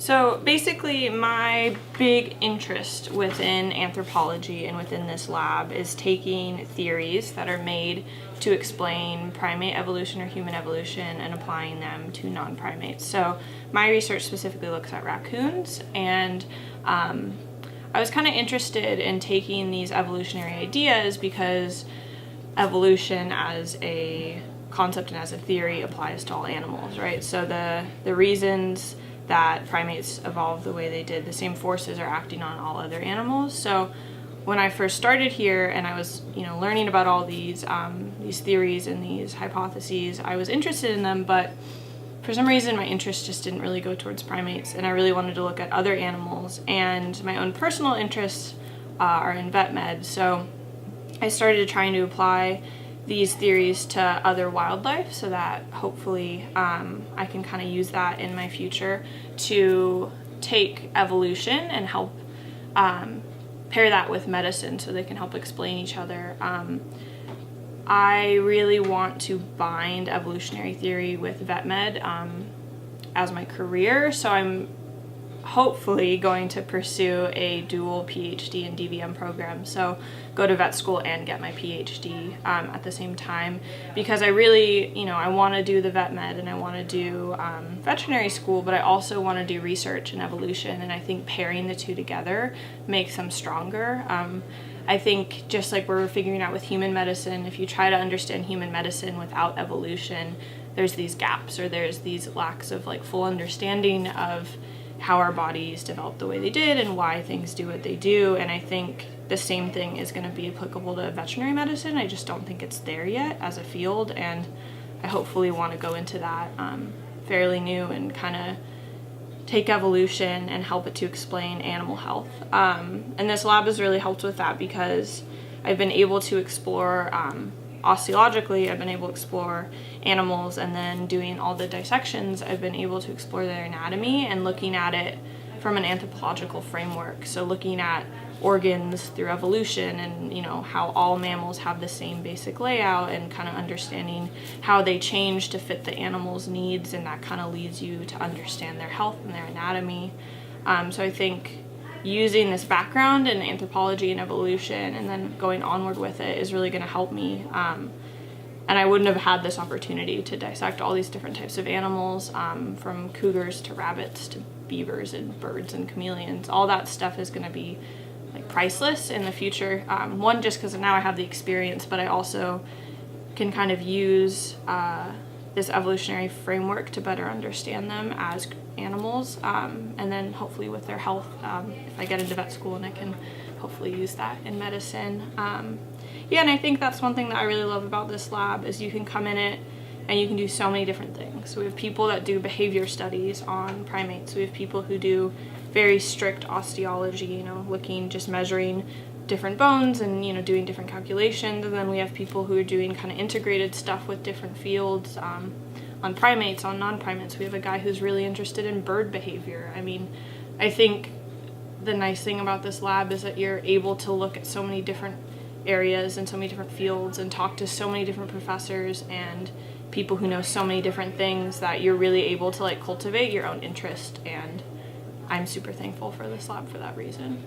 So basically my big interest within anthropology and within this lab is taking theories that are made to explain primate evolution or human evolution and applying them to non-primates. So my research specifically looks at raccoons, and I was kind of interested in taking these evolutionary ideas because evolution as a concept and as a theory applies to all animals, right? So the reasons that primates evolved the way they did, the same forces are acting on all other animals. So when I first started here and I was, learning about all these theories and these hypotheses, I was interested in them, but for some reason my interest just didn't really go towards primates, and I really wanted to look at other animals, and my own personal interests are in vet med. So I started trying to apply these theories to other wildlife so that hopefully I can kind of use that in my future to take evolution and help pair that with medicine so they can help explain each other. I really want to bind evolutionary theory with vet med as my career, so I'm hopefully going to pursue a dual PhD and DVM program, so go to vet school and get my PhD at the same time, because I really, I want to do the vet med and I want to do veterinary school, but I also want to do research and evolution, and I think pairing the two together makes them stronger. I think just like we're figuring out with human medicine, if you try to understand human medicine without evolution, there's these gaps, or there's these lacks of full understanding of how our bodies developed the way they did and why things do what they do. And I think the same thing is going to be applicable to veterinary medicine. I just don't think it's there yet as a field, and I hopefully want to go into that fairly new and kind of take evolution and help it to explain animal health. And this lab has really helped with that because I've been able to explore osteologically, I've been able to explore animals, and then doing all the dissections, I've been able to explore their anatomy and looking at it from an anthropological framework. So looking at organs through evolution and how all mammals have the same basic layout, and kind of understanding how they change to fit the animal's needs, and that kind of leads you to understand their health and their anatomy. So I think using this background in anthropology and evolution and then going onward with it is really going to help me. And I wouldn't have had this opportunity to dissect all these different types of animals, from cougars to rabbits to beavers and birds and chameleons. All that stuff is going to be priceless in the future. One, just because now I have the experience, but I also can kind of use this evolutionary framework to better understand them as animals, and then hopefully with their health, if I get into vet school, and I can hopefully use that in medicine. And I think that's one thing that I really love about this lab is you can come in it and you can do so many different things. So we have people that do behavior studies on primates. We have people who do very strict osteology, just measuring different bones and doing different calculations. And then we have people who are doing kind of integrated stuff with different fields on primates, on non-primates. We have a guy who's really interested in bird behavior. I think the nice thing about this lab is that you're able to look at so many different areas and so many different fields and talk to so many different professors and people who know so many different things that you're really able to cultivate your own interest, and I'm super thankful for this lab for that reason.